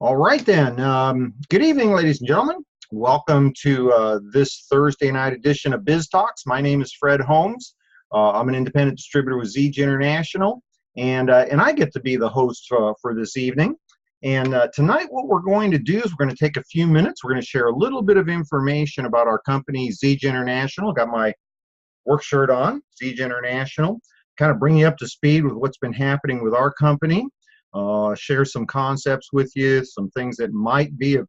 All right then. Good evening, ladies and gentlemen. Welcome to this Thursday night edition of Biz Talks. My name is Fred Holmes. I'm an independent distributor with Zija International, and I get to be the host for this evening. And tonight, what we're going to do is we're going to take a few minutes. We're going to share a little bit of information about our company, Zija International. Got my work shirt on, Zija International. Kind of bring you up to speed with what's been happening with our company. Share some concepts with you, some things that might be of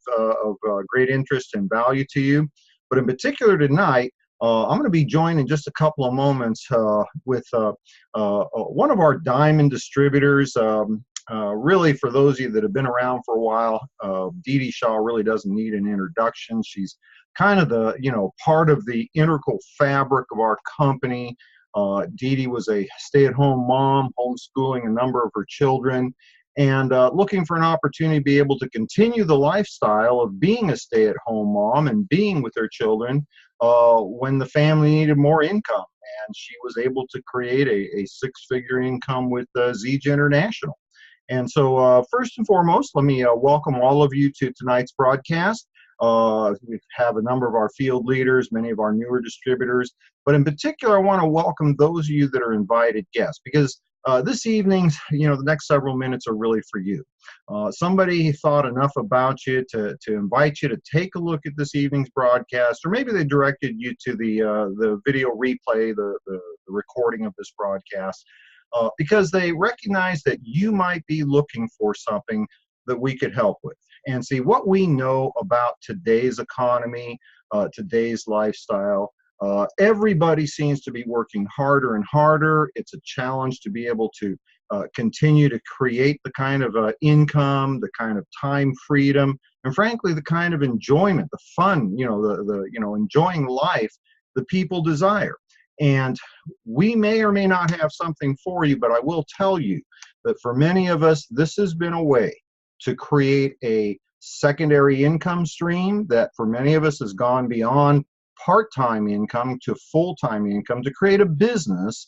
great interest and value to you. But in particular tonight, I'm going to be joined in just a couple of moments with one of our diamond distributors. Really, for those of you that have been around for a while, Dee Dee Shaw really doesn't need an introduction. She's kind of the, part of the integral fabric of our company. Dee Dee was a stay-at-home mom, homeschooling a number of her children, and looking for an opportunity to be able to continue the lifestyle of being a stay-at-home mom and being with her children when the family needed more income. And she was able to create a six-figure income with Zija International. And so first and foremost, let me welcome all of you to tonight's broadcast. We have a number of our field leaders, many of our newer distributors, but in particular, I want to welcome those of you that are invited guests, because this evening, the next several minutes are really for you. Somebody thought enough about you to invite you to take a look at this evening's broadcast, or maybe they directed you to the video replay, the recording of this broadcast, because they recognize that you might be looking for something that we could help with. And see, what we know about today's economy, today's lifestyle, everybody seems to be working harder and harder. It's a challenge to be able to continue to create the kind of income, the kind of time freedom, and frankly, the kind of enjoyment, the fun, enjoying life that people desire. And we may or may not have something for you, but I will tell you that for many of us, this has been a way to create a secondary income stream that for many of us has gone beyond part-time income to full-time income, to create a business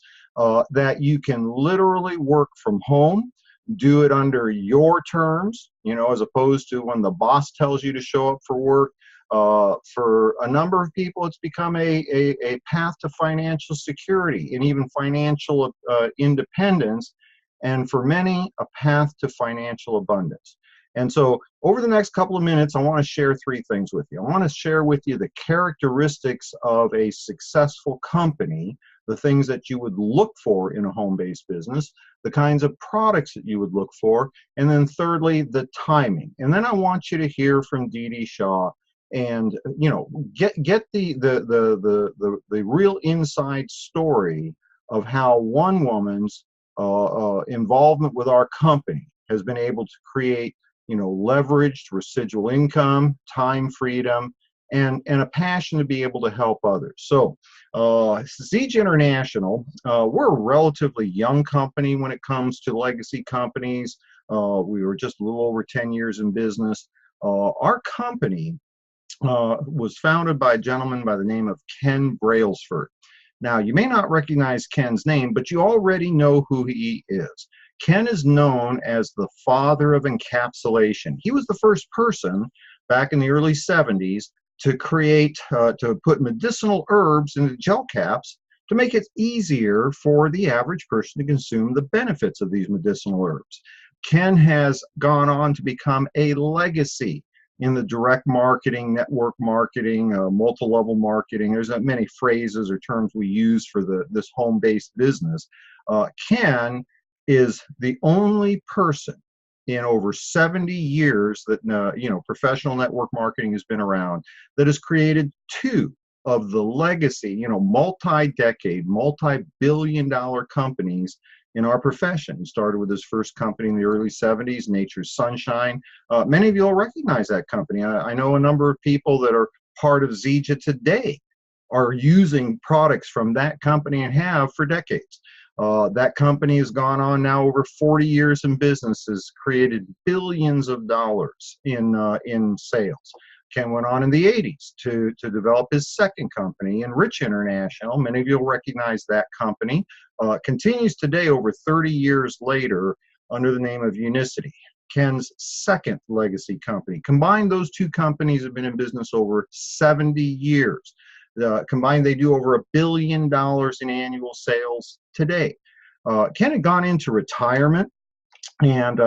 that you can literally work from home, do it under your terms, as opposed to when the boss tells you to show up for work. For a number of people, it's become a path to financial security and even financial independence, and for many, a path to financial abundance. And so over the next couple of minutes, I want to share three things with you. I want to share with you the characteristics of a successful company, the things that you would look for in a home-based business, the kinds of products that you would look for, and then thirdly, the timing. And then I want you to hear from Dee Dee Shaw and get the real inside story of how one woman's involvement with our company has been able to create leveraged residual income, time freedom, and a passion to be able to help others. So Zija International, we're a relatively young company when it comes to legacy companies. We were just a little over 10 years in business. Our company was founded by a gentleman by the name of Ken Brailsford. Now, you may not recognize Ken's name, but you already know who he is. Ken is known as the father of encapsulation. He was the first person back in the early 70s to create, to put medicinal herbs into gel caps to make it easier for the average person to consume the benefits of these medicinal herbs. Ken has gone on to become a legacy in the direct marketing, network marketing, multi-level marketing. There's not many phrases or terms we use for this home-based business. Ken is the only person in over 70 years that professional network marketing has been around that has created two of the legacy, multi-decade, multi-billion-dollar companies in our profession. He started with his first company in the early 70s, Nature's Sunshine. Many of you will recognize that company. I know a number of people that are part of Zija today are using products from that company and have for decades. That company has gone on now over 40 years in business, has created billions of dollars in sales. Ken went on in the 80s to develop his second company, Enrich International. Many of you will recognize that company. Continues today over 30 years later under the name of Unicity. Ken's second legacy company. Combined, those two companies have been in business over 70 years. Combined, they do over $1 billion in annual sales today. Ken had gone into retirement and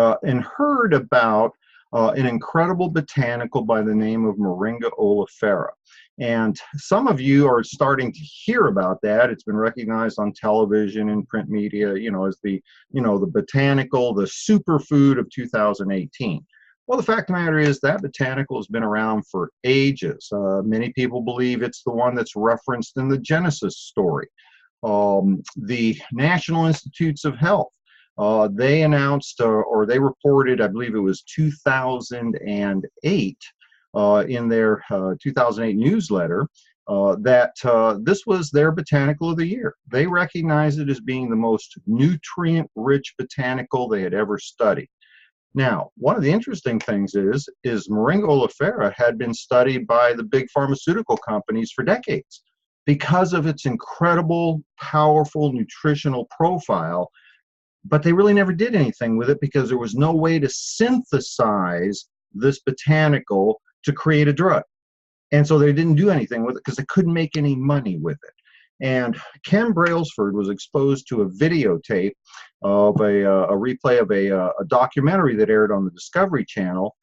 heard about an incredible botanical by the name of Moringa oleifera. And some of you are starting to hear about that. It's been recognized on television and print media, as the botanical, the superfood of 2018. Well, the fact of the matter is that botanical has been around for ages. Many people believe it's the one that's referenced in the Genesis story. The National Institutes of Health, they announced or they reported, I believe it was 2008, in their 2008 newsletter, that this was their botanical of the year. They recognized it as being the most nutrient-rich botanical they had ever studied. Now, one of the interesting things is Moringa oleifera had been studied by the big pharmaceutical companies for decades because of its incredible, powerful nutritional profile, but they really never did anything with it because there was no way to synthesize this botanical to create a drug. And so they didn't do anything with it because they couldn't make any money with it. And Ken Brailsford was exposed to a videotape of a replay of a documentary that aired on the Discovery Channel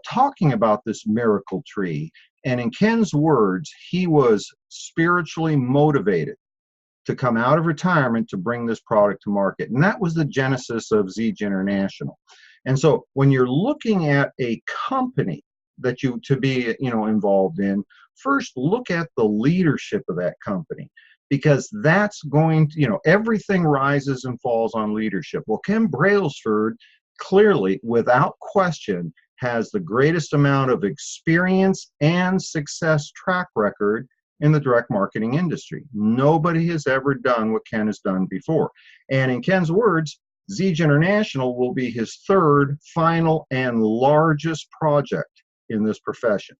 talking about this miracle tree. And in Ken's words, he was spiritually motivated to come out of retirement to bring this product to market. And that was the genesis of Zija International. And so when you're looking at a company that you to be involved in, first look at the leadership of that company, because that's going to, everything rises and falls on leadership. Well, Ken Brailsford clearly, without question, has the greatest amount of experience and success track record in the direct marketing industry. Nobody has ever done what Ken has done before. And in Ken's words, Zija International will be his third, final, and largest project in this profession.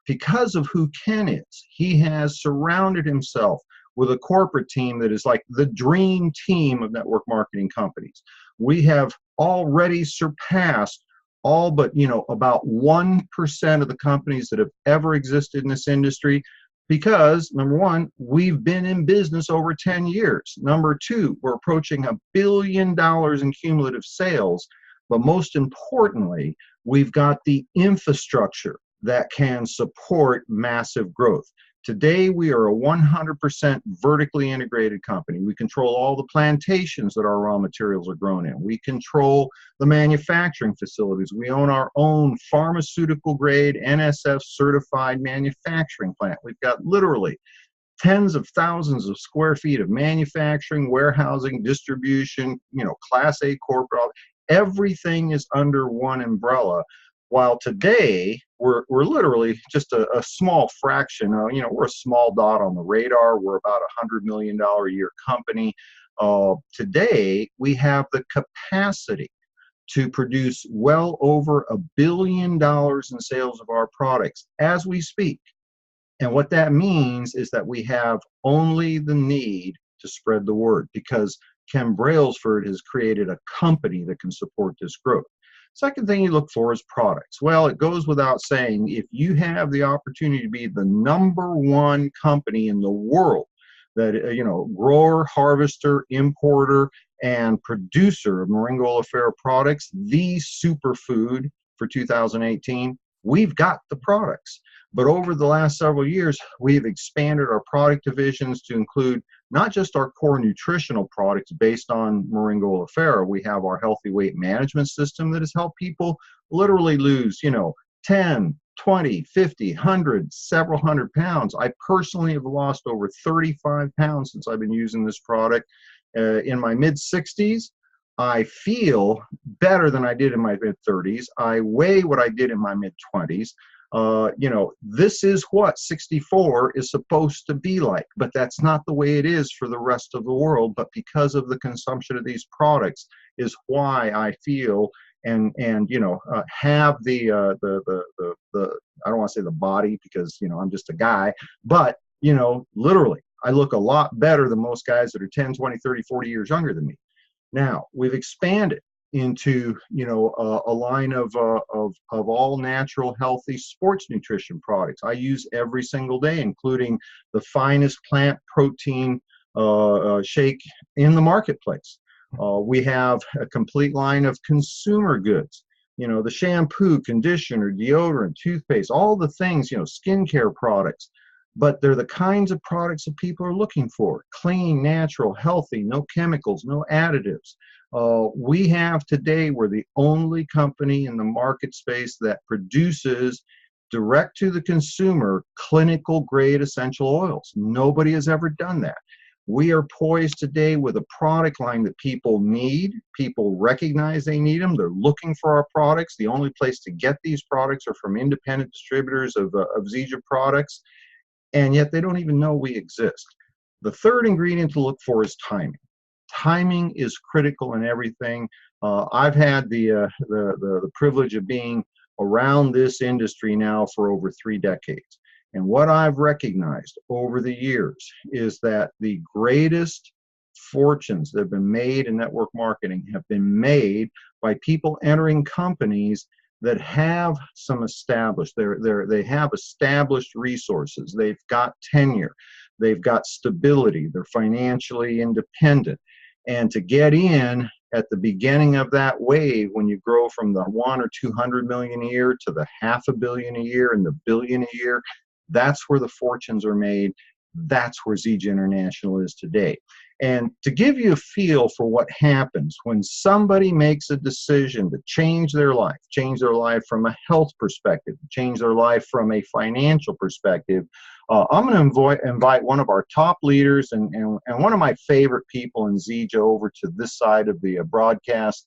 Because of who Ken is, he has surrounded himself with a corporate team that is like the dream team of network marketing companies. We have already surpassed all but, about 1% of the companies that have ever existed in this industry because, number one, we've been in business over 10 years. Number two, we're approaching $1 billion in cumulative sales. But most importantly, we've got the infrastructure that can support massive growth. Today, we are a 100% vertically integrated company. We control all the plantations that our raw materials are grown in. We control the manufacturing facilities. We own our own pharmaceutical grade NSF certified manufacturing plant. We've got literally tens of thousands of square feet of manufacturing, warehousing, distribution, Class A corporate. Everything is under one umbrella. While today, we're literally just a small fraction. We're a small dot on the radar. We're about $100 million a year company. Today, we have the capacity to produce well over $1 billion in sales of our products as we speak. And what that means is that we have only the need to spread the word, because Ken Brailsford has created a company that can support this growth. Second thing you look for is products. Well, it goes without saying, if you have the opportunity to be the #1 company in the world that, grower, harvester, importer, and producer of Moringa oleifera products, the superfood for 2018, we've got the products. But over the last several years, we've expanded our product divisions to include not just our core nutritional products based on Moringa oleifera. We have our healthy weight management system that has helped people literally lose, 10, 20, 50, 100, several hundred pounds. I personally have lost over 35 pounds since I've been using this product. In my mid-60s, I feel better than I did in my mid-30s. I weigh what I did in my mid-20s. This is what 64 is supposed to be like, but that's not the way it is for the rest of the world. But because of the consumption of these products is why I feel and have the I don't want to say the body, because I'm just a guy, but literally I look a lot better than most guys that are 10, 20, 30, 40 years younger than me. Now, we've expanded. into, a line of all natural, healthy sports nutrition products. I use every single day, including the finest plant protein shake in the marketplace. We have a complete line of consumer goods. The shampoo, conditioner, deodorant, toothpaste, all the things, skincare products. But they're the kinds of products that people are looking for. Clean, natural, healthy, no chemicals, no additives. We have today, we're the only company in the market space that produces direct to the consumer clinical grade essential oils. Nobody has ever done that. We are poised today with a product line that people need. People recognize they need them. They're looking for our products. The only place to get these products are from independent distributors of Zija Products, and yet they don't even know we exist. The third ingredient to look for is timing. Timing is critical in everything. I've had the privilege of being around this industry now for over 3 decades. And what I've recognized over the years is that the greatest fortunes that have been made in network marketing have been made by people entering companies that have some established, they have established resources, they've got tenure, they've got stability, they're financially independent. And to get in at the beginning of that wave, when you grow from the 1 or 200 million a year to the $500 million a year and the billion a year, that's where the fortunes are made. That's where Zija International is today. And to give you a feel for what happens when somebody makes a decision to change their life from a health perspective, change their life from a financial perspective, I'm going to invite one of our top leaders and one of my favorite people in Zija over to this side of the broadcast.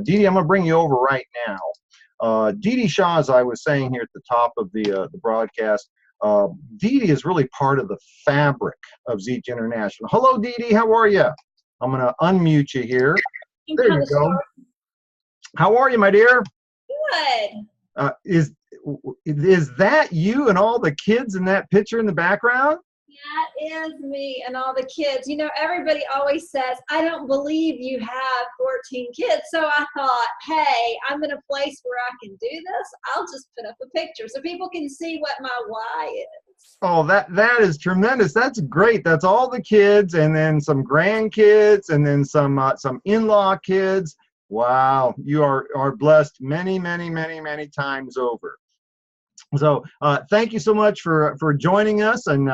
Dee Dee, I'm going to bring you over right now. Dee Dee Shaw, as I was saying here at the top of the broadcast, Dee Dee is really part of the fabric of Zija International. Hello, Dee Dee. How are you? I'm going to unmute you here. There you go. How are you, my dear? Good. Is that you and all the kids in that picture in the background? That is me and all the kids. Everybody always says, I don't believe you have 14 kids. So I thought, hey, I'm in a place where I can do this. I'll just put up a picture so people can see what my why is. Oh, that is tremendous. That's great. That's all the kids, and then some grandkids, and then some in-law kids. Wow, you are blessed many, many, many, many times over. So thank you so much for joining us, and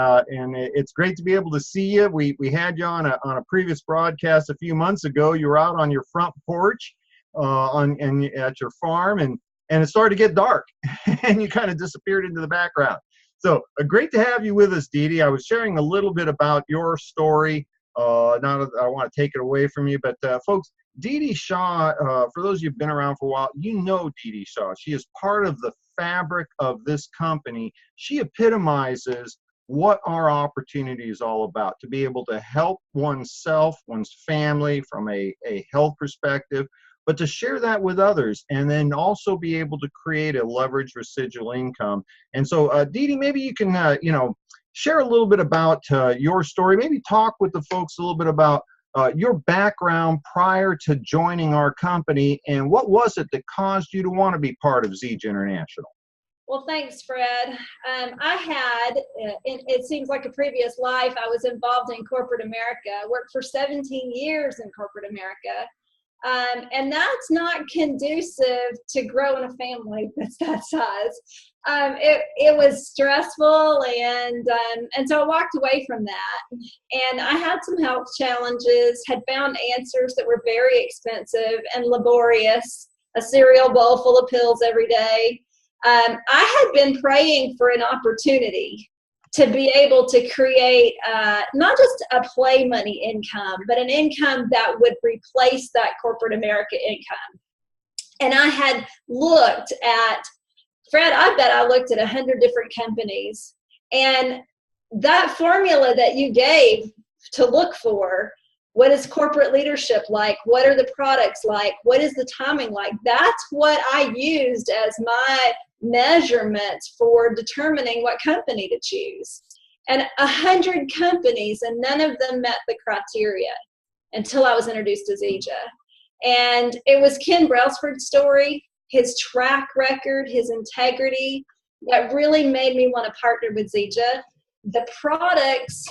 it's great to be able to see you. We had you on a previous broadcast a few months ago. You were out on your front porch at your farm, and it started to get dark, and you kind of disappeared into the background. So great to have you with us, Dee Dee. I was sharing a little bit about your story. Not that I want to take it away from you, but folks, Dee Dee Shaw, for those of you who've been around for a while, you know Dee Dee Shaw. She is part of the fabric of this company. She epitomizes what our opportunity is all about, to be able to help oneself, one's family from a health perspective, but to share that with others, and then also be able to create a leveraged residual income. And so, Dee Dee, maybe you can, share a little bit about your story. Maybe talk with the folks a little bit about your background prior to joining our company, and what was it that caused you to want to be part of Zija International? Well, thanks, Fred. I had, it seems like a previous life, I was involved in corporate America. I worked for 17 years in corporate America. And that's not conducive to growing a family that's that size. It was stressful, and so I walked away from that. And I had some health challenges, had found answers that were very expensive and laborious, a cereal bowl full of pills every day. I had been praying for an opportunity to be able to create not just a play money income, but an income that would replace that corporate America income. And I had looked at, Fred, I bet I looked at 100 different companies. And that formula that you gave to look for, what is corporate leadership like? What are the products like? What is the timing like? That's what I used as my measurement for determining what company to choose. And 100 companies, and none of them met the criteria until I was introduced to Zija. And it was Ken Brailsford's story, his track record, his integrity, that really made me want to partner with Zija. The products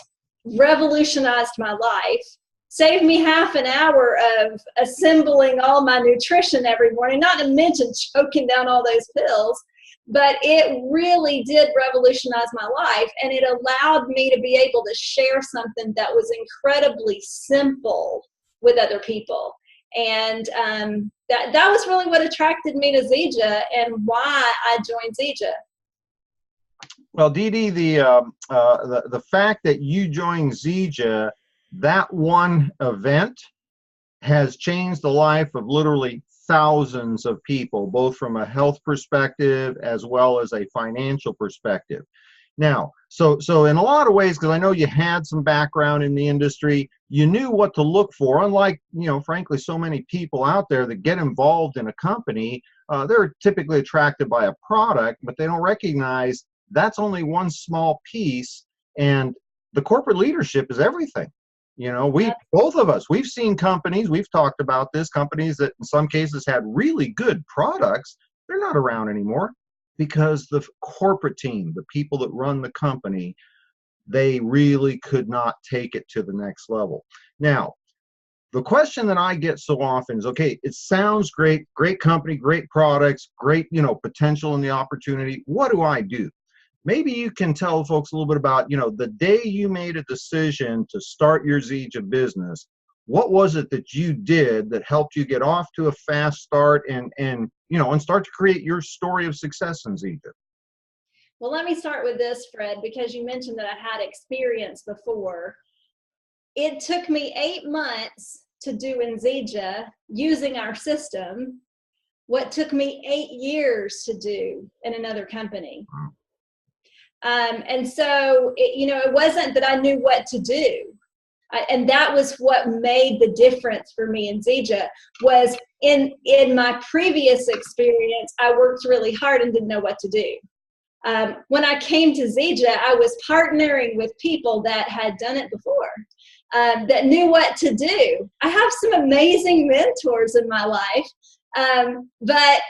revolutionized my life, saved me half an hour of assembling all my nutrition every morning, not to mention choking down all those pills. But it really did revolutionize my life, and it allowed me to be able to share something that was incredibly simple with other people. And that was really what attracted me to Zija and why I joined Zija. Well, Dee Dee, the fact that you joined Zija, that one event has changed the life of literally thousands of people, both from a health perspective as well as a financial perspective. Now, so in a lot of ways, because I know you had some background in the industry, you knew what to look for. Unlike, frankly, so many people out there that get involved in a company, they're typically attracted by a product, but they don't recognize that's only one small piece, and the corporate leadership is everything. Both of us, we've seen companies, we've talked about this, companies that in some cases had really good products, they're not around anymore because the corporate team, the people that run the company, they really could not take it to the next level. Now, the question that I get so often is, okay, it sounds great, great company, great products, great, potential in the opportunity. What do I do? Maybe you can tell folks a little bit about, the day you made a decision to start your Zija business. What was it that you did that helped you get off to a fast start and start to create your story of success in Zija? Well, let me start with this, Fred, because you mentioned that I had experience before. It took me 8 months to do in Zija using our system what took me 8 years to do in another company. And so, it wasn't that I knew what to do. And that was what made the difference for me in Zija, was in my previous experience, I worked really hard and didn't know what to do. When I came to Zija, I was partnering with people that had done it before, that knew what to do. I have some amazing mentors in my life, but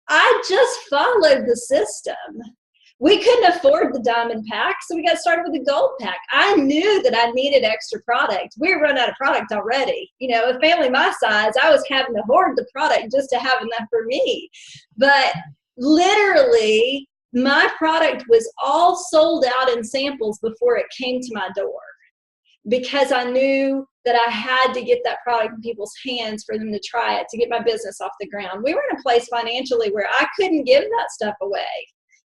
I just followed the system. We couldn't afford the diamond pack, so we got started with the gold pack. I knew that I needed extra product. We were running out of product already. A family my size, I was having to hoard the product just to have enough for me. But literally, my product was all sold out in samples before it came to my door, because I knew that I had to get that product in people's hands for them to try it, to get my business off the ground. We were in a place financially where I couldn't give that stuff away.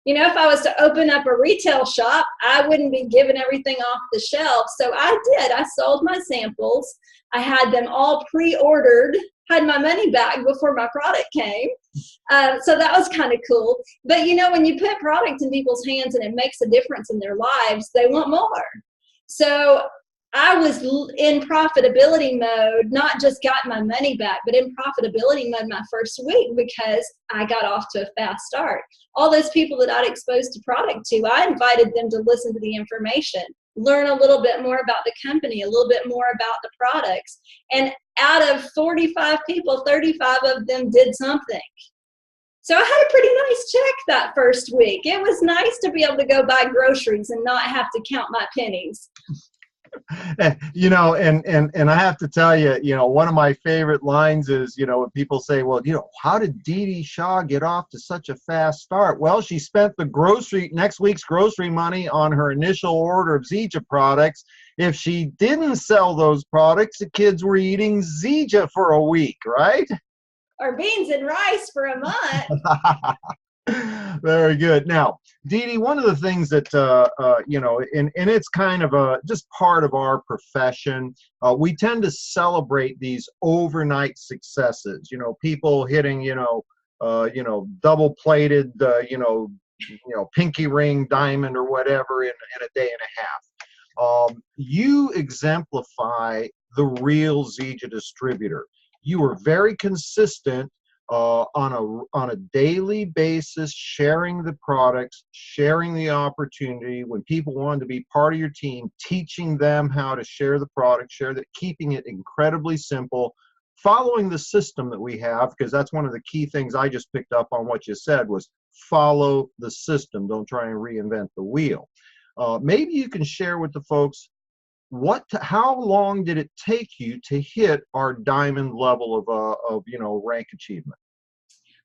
If I was to open up a retail shop, I wouldn't be giving everything off the shelf. So I did. I sold my samples. I had them all pre-ordered, had my money back before my product came. So that was kind of cool. But, when you put product in people's hands and it makes a difference in their lives, they want more. So I was in profitability mode, not just got my money back, but in profitability mode my first week, because I got off to a fast start. All those people that I'd exposed to product to, I invited them to listen to the information, learn a little bit more about the company, a little bit more about the products. And out of 45 people, 35 of them did something. So I had a pretty nice check that first week. It was nice to be able to go buy groceries and not have to count my pennies. And I have to tell you, one of my favorite lines is, when people say, well, how did Dee Dee Shaw get off to such a fast start? Well, she spent the next week's grocery money on her initial order of Zija products. If she didn't sell those products, the kids were eating Zija for a week, right? Or beans and rice for a month. Very good. Now, Dee Dee, one of the things that, and it's kind of just part of our profession, we tend to celebrate these overnight successes, people hitting, double-plated, pinky ring diamond or whatever in a day and a half. You exemplify the real Zija distributor. You were very consistent on a daily basis, sharing the products, sharing the opportunity. When people wanted to be part of your team, teaching them how to share the product, keeping it incredibly simple, following the system that we have, because that's one of the key things I just picked up on what you said was follow the system. Don't try and reinvent the wheel. Maybe you can share with the folks how long did it take you to hit our diamond level of rank achievement?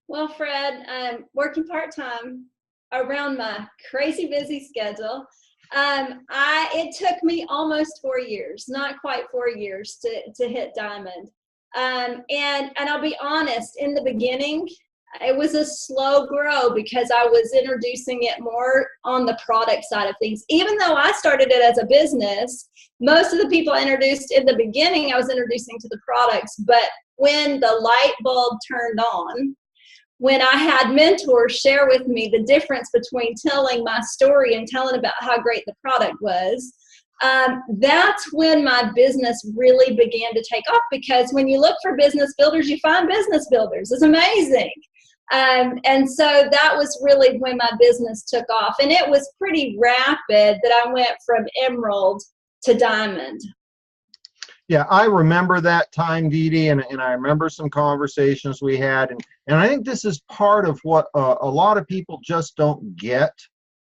Well, Fred, working part-time around my crazy busy schedule, it took me almost 4 years, not quite 4 years, to hit diamond. And I'll be honest, in the beginning, it was a slow grow because I was introducing it more on the product side of things. Even though I started it as a business, most of the people I introduced in the beginning, I was introducing to the products. But when the light bulb turned on, when I had mentors share with me the difference between telling my story and telling about how great the product was, that's when my business really began to take off. Because when you look for business builders, you find business builders. It's amazing. And so that was really when my business took off. And it was pretty rapid that I went from emerald to diamond. Yeah, I remember that time, Dee Dee, and I remember some conversations we had. And I think this is part of what a lot of people just don't get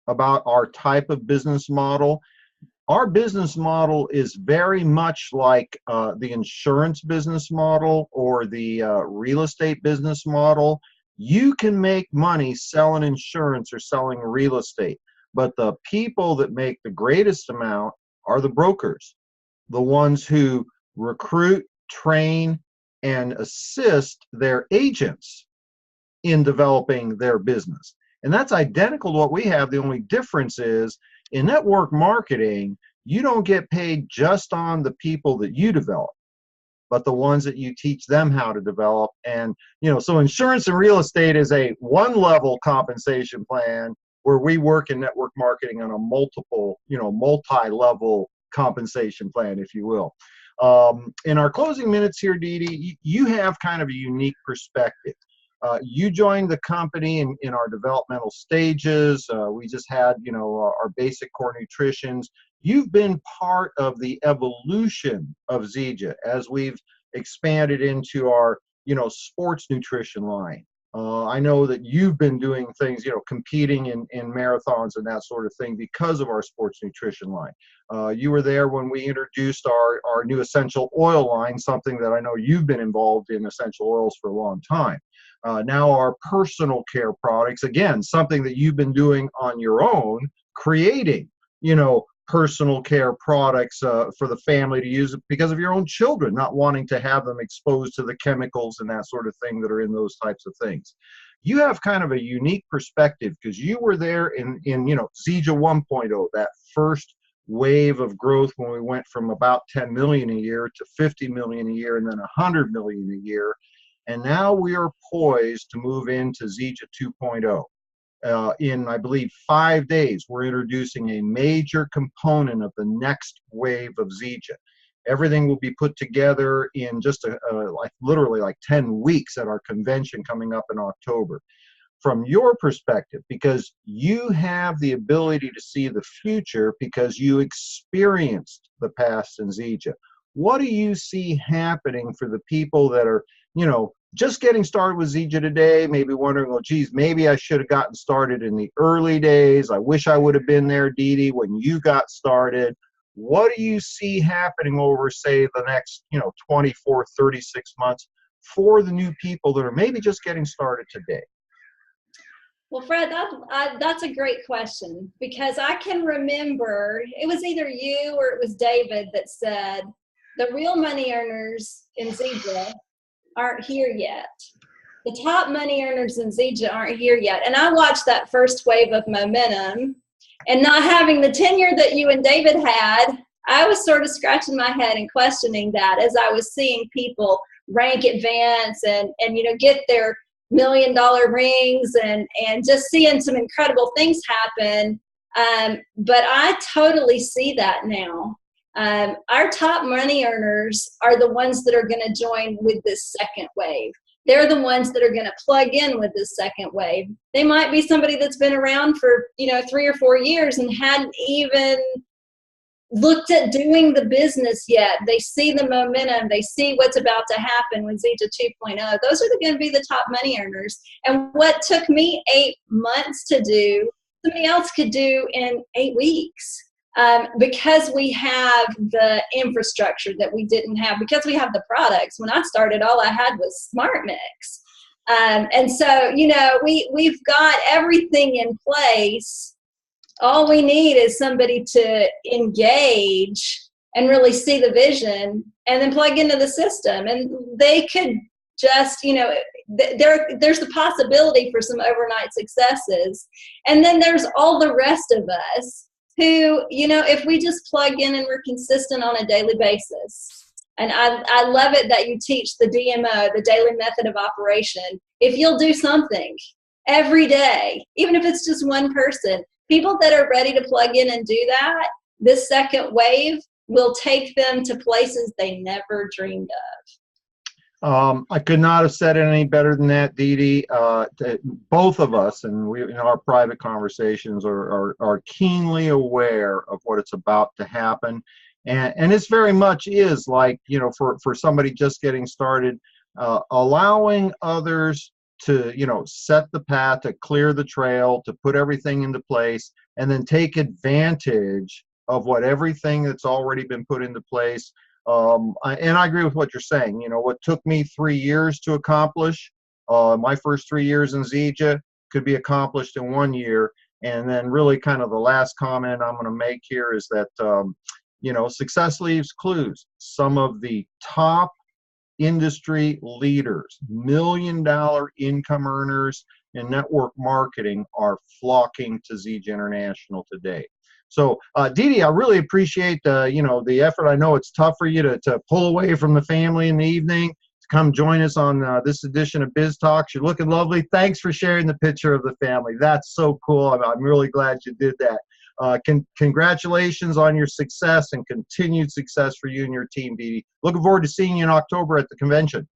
about our type of business model. Our business model is very much like the insurance business model or the real estate business model. You can make money selling insurance or selling real estate, but the people that make the greatest amount are the brokers, the ones who recruit, train, and assist their agents in developing their business. And that's identical to what we have. The only difference is in network marketing, you don't get paid just on the people that you develop, but the ones that you teach them how to develop. And, so insurance and real estate is a one-level compensation plan where we work in network marketing on a multi-level compensation plan, if you will. In our closing minutes here, Dee Dee, you have kind of a unique perspective. You joined the company in our developmental stages. We just had, our basic core nutritions. You've been part of the evolution of Zija as we've expanded into our, sports nutrition line. I know that you've been doing things, competing in marathons and that sort of thing because of our sports nutrition line. You were there when we introduced our new essential oil line, something that I know you've been involved in essential oils for a long time. Now our personal care products, again, something that you've been doing on your own, creating, personal care products for the family to use because of your own children, not wanting to have them exposed to the chemicals and that sort of thing that are in those types of things. You have kind of a unique perspective because you were there in Zija 1.0, that first wave of growth when we went from about 10 million a year to 50 million a year and then 100 million a year. And now we are poised to move into Zija 2.0. In, I believe, 5 days, we're introducing a major component of the next wave of Zija. Everything will be put together in just literally 10 weeks at our convention coming up in October. From your perspective, because you have the ability to see the future because you experienced the past in Zija, what do you see happening for the people that are, just getting started with Zija today, maybe wondering, well, geez, maybe I should have gotten started in the early days. I wish I would have been there, Dee Dee, when you got started. What do you see happening over, say, the next, 24, 36 months for the new people that are maybe just getting started today? Well, Fred, that's a great question because I can remember it was either you or it was David that said the real money earners in Zija aren't here yet. The top money earners in Zija aren't here yet. And I watched that first wave of momentum, and not having the tenure that you and David had, I was sort of scratching my head and questioning that as I was seeing people rank advance and get their $1 million rings and just seeing some incredible things happen. But I totally see that now. Our top money earners are the ones that are going to join with this second wave. They're the ones that are going to plug in with this second wave. They might be somebody that's been around for 3 or 4 years and hadn't even looked at doing the business yet. They see the momentum. They see what's about to happen with Zija 2.0. Those are going to be the top money earners. And what took me 8 months to do, somebody else could do in 8 weeks. Because we have the infrastructure that we didn't have, because we have the products. When I started, all I had was Smart Mix. And so, you know, we've got everything in place. All we need is somebody to engage and really see the vision and then plug into the system. And they could just, you know, there's the possibility for some overnight successes. And then there's all the rest of us who, you know, if we just plug in and we're consistent on a daily basis. And I love it that you teach the DMO, the daily method of operation. If you'll do something every day, even if it's just one person, people that are ready to plug in and do that, this second wave will take them to places they never dreamed of. I could not have said it any better than that, Dee Dee. Both of us, and we, in our private conversations, are keenly aware of what it's about to happen, and this very much is like, you know, for somebody just getting started, allowing others to, you know, set the path, to clear the trail, to put everything into place, and then take advantage of everything that's already been put into place. And I agree with what you're saying. You know, what took me 3 years to accomplish, my first 3 years in Zija, could be accomplished in 1 year. And then really kind of the last comment I'm going to make here is that, you know, success leaves clues. Some of the top industry leaders, $1 million income earners in network marketing, are flocking to Zija International today. So, Dee Dee, I really appreciate you know, the effort. I know it's tough for you to pull away from the family in the evening to come join us on this edition of Biz Talks. You're looking lovely. Thanks for sharing the picture of the family. That's so cool. I'm really glad you did that. Congratulations on your success and continued success for you and your team, Dee Dee. Looking forward to seeing you in October at the convention.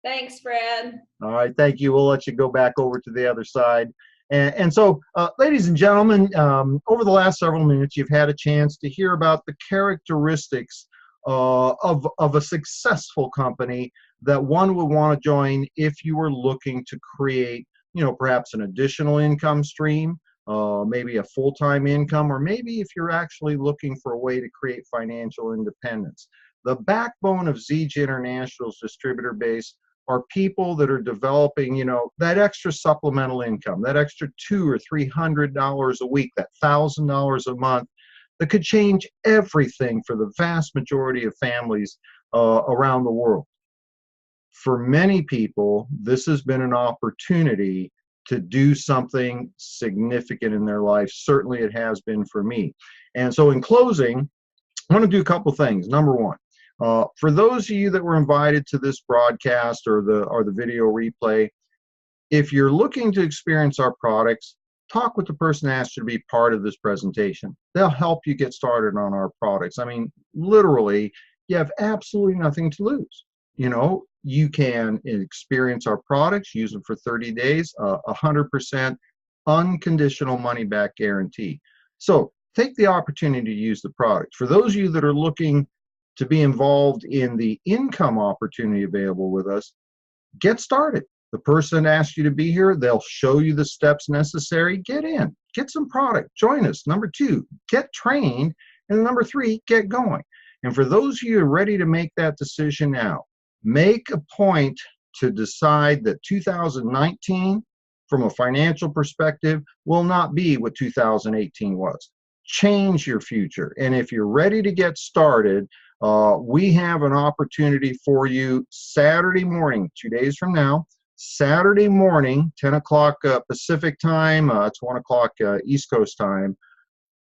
Thanks, Fred. All right, thank you. We'll let you go back over to the other side. And so, ladies and gentlemen, over the last several minutes, you've had a chance to hear about the characteristics of a successful company that one would want to join if you were looking to create, you know, perhaps an additional income stream, maybe a full-time income, or maybe if you're actually looking for a way to create financial independence. The backbone of Zija International's distributor base are people that are developing, you know, that extra supplemental income, that extra $200 or $300 a week, that $1,000 a month, that could change everything for the vast majority of families around the world. For many people, this has been an opportunity to do something significant in their life. Certainly it has been for me. And so in closing, I want to do a couple things. Number one, for those of you that were invited to this broadcast or the video replay, if you're looking to experience our products, talk with the person that asked you to be part of this presentation. They'll help you get started on our products. I mean, literally, you have absolutely nothing to lose. You know, you can experience our products, use them for 30 days, 100% unconditional money back guarantee. So take the opportunity to use the product. For those of you that are looking to be involved in the income opportunity available with us, get started. The person asked you to be here, they'll show you the steps necessary. Get in, get some product, join us. Number two, get trained. And number three, get going. And for those of you who are ready to make that decision now, make a point to decide that 2019, from a financial perspective, will not be what 2018 was. Change your future. And if you're ready to get started, we have an opportunity for you Saturday morning, 2 days from now, Saturday morning, 10 o'clock Pacific time, it's 1 o'clock East Coast time.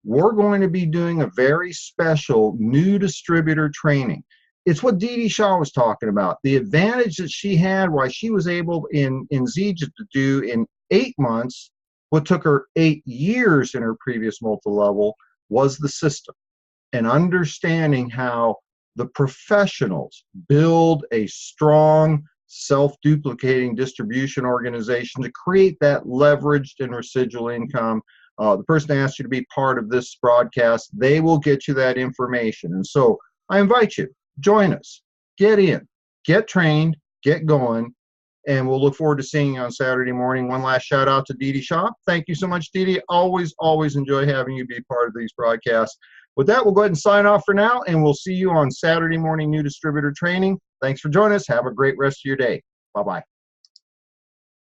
We're going to be doing a very special new distributor training. It's what Dee Dee Shaw was talking about. The advantage that she had, why she was able in Zija to do in 8 months, what took her 8 years in her previous multi-level, was the system. And understanding how the professionals build a strong, self-duplicating distribution organization to create that leveraged and residual income the person asked you to be part of this broadcast, they will get you that information. And so I invite you, join us, get in, get trained, get going, and we'll look forward to seeing you on Saturday morning. One last shout out to Dee Dee Shaw. Thank you so much, Dee Dee. Always enjoy having you be part of these broadcasts. With that, we'll go ahead and sign off for now, and we'll see you on Saturday morning new distributor training. Thanks for joining us. Have a great rest of your day. Bye-bye.